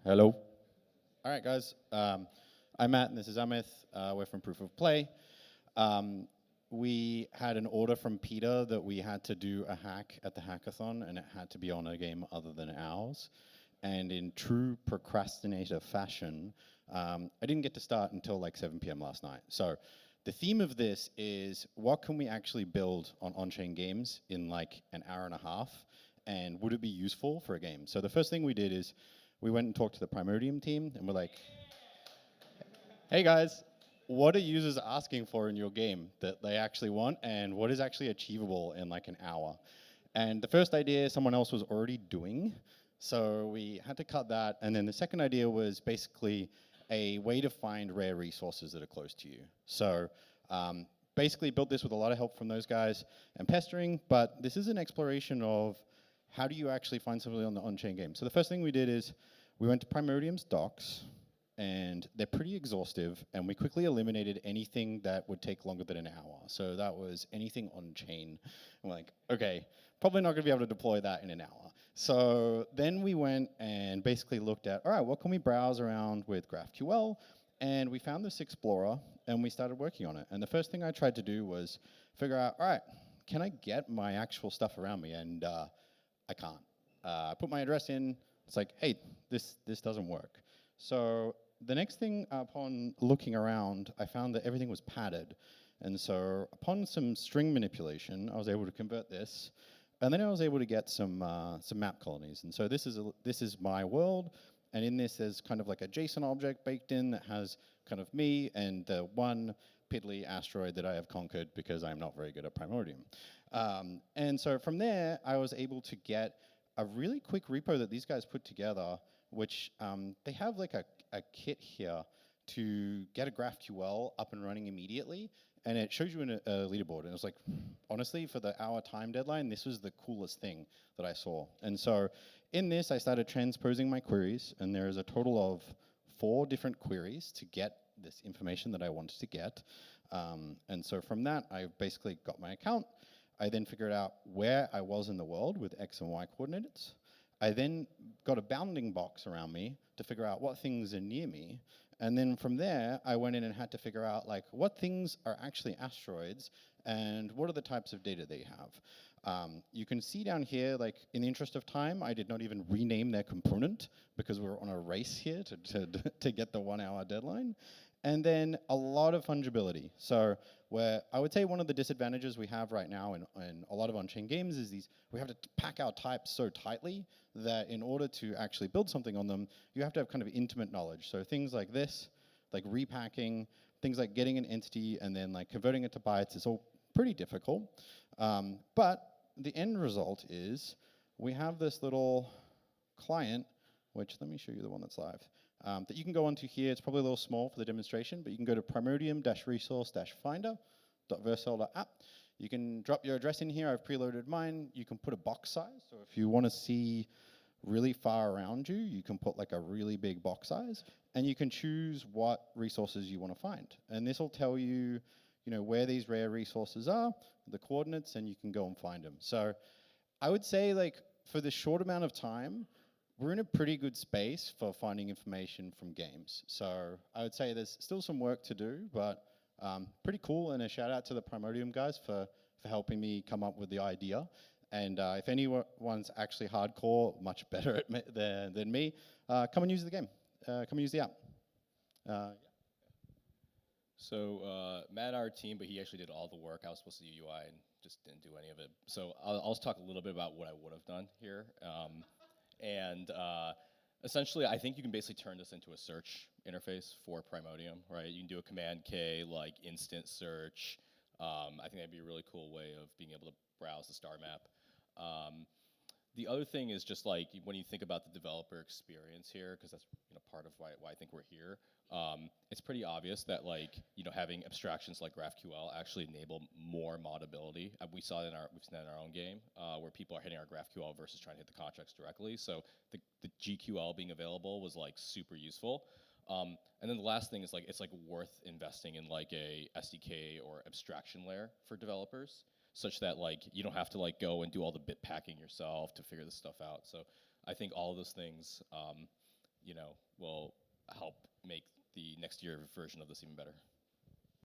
Hello. All right, guys. I'm Matt, and this is Amith. We're from Proof of Play. We had an order from Peter that we had to do a hack at the hackathon, and it had to be on a game other than ours. And in true procrastinator fashion, I didn't get to start until like 7 p.m. last night. So the theme of this is what can we actually build on on-chain games in like an hour and a half, and would it be useful for a game? So the first thing we did is we went and talked to the Primordium team, and we're like, hey guys, what are users asking for in your game that they actually want, and what is actually achievable in like an hour? And the first idea someone else was already doing, so we had to cut that. And then the second idea was basically a way to find rare resources that are close to you. So basically built this with a lot of help from those guys and pestering, but this is an exploration of how do you actually find something on the on-chain game. So the first thing we did is we went to Primordium's docs, and they're pretty exhaustive, and we quickly eliminated anything that would take longer than an hour. So that was anything on-chain. I'm like, okay, probably not gonna be able to deploy that in an hour. So then we went and basically looked at, all right, what can we browse around with GraphQL? And we found this Explorer, and we started working on it. And the first thing I tried to do was figure out, all right, can I get my actual stuff around me? And I can't. I put my address in, it's like, hey, this doesn't work. So the next thing, upon looking around, I found that everything was padded. And so upon some string manipulation, I was able to convert this, and then I was able to get some map colonies. And so this is my world, and in this there's kind of like a JSON object baked in that has kind of me and the one piddly asteroid that I have conquered because I'm not very good at Primordium. And so from there, I was able to get a really quick repo that these guys put together, which they have like a kit here to get a GraphQL up and running immediately, and it shows you in a leaderboard. And it was like, honestly, for the hour time deadline, this was the coolest thing that I saw. And so in this, I started transposing my queries, and there is a total of 4 different queries to get this information that I wanted to get. And so from that, I basically got my account. I then figured out where I was in the world with X and Y coordinates. I then got a bounding box around me to figure out what things are near me. And then from there, I went in and had to figure out like what things are actually asteroids and what are the types of data they have. You can see down here, like in the interest of time, I did not even rename their component because we're on a race here to get the 1 hour deadline. And then a lot of fungibility. So where I would say one of the disadvantages we have right now in a lot of on-chain games is we have to pack our types so tightly that in order to actually build something on them, you have to have kind of intimate knowledge. So things like this, like repacking, things like getting an entity and then like converting it to bytes is all pretty difficult. But the end result is we have this little client, which let me show you the one that's live. That you can go onto here. It's probably a little small for the demonstration, but you can go to primordium-resource-finder.vercel.app. You can drop your address in here. I've preloaded mine. You can put a box size. So if you want to see really far around you, you can put like a really big box size, and you can choose what resources you want to find. And this will tell you, where these rare resources are, the coordinates, and you can go and find them. So I would say like for the short amount of time, we're in a pretty good space for finding information from games. So I would say there's still some work to do, but pretty cool. And a shout out to the Primordium guys for helping me come up with the idea. And if anyone's actually hardcore, much better than me, come and use the game. Come and use the app. Yeah. So Matt, our team, but he actually did all the work. I was supposed to do UI and just didn't do any of it. So I'll just talk a little bit about what I would have done here. And essentially, I think you can basically turn this into a search interface for Primordium, right? You can do a Command K, like instant search. I think that'd be a really cool way of being able to browse the star map. The other thing is just like when you think about the developer experience here, because that's part of why I think we're here. It's pretty obvious that having abstractions like GraphQL actually enable more modability. We've seen that in our own game where people are hitting our GraphQL versus trying to hit the contracts directly. So the GQL being available was like super useful. And then the last thing is it's worth investing in like a SDK or abstraction layer for developers, such that you don't have to go and do all the bit packing yourself to figure this stuff out. So I think all of those things will help make the next year version of this even better.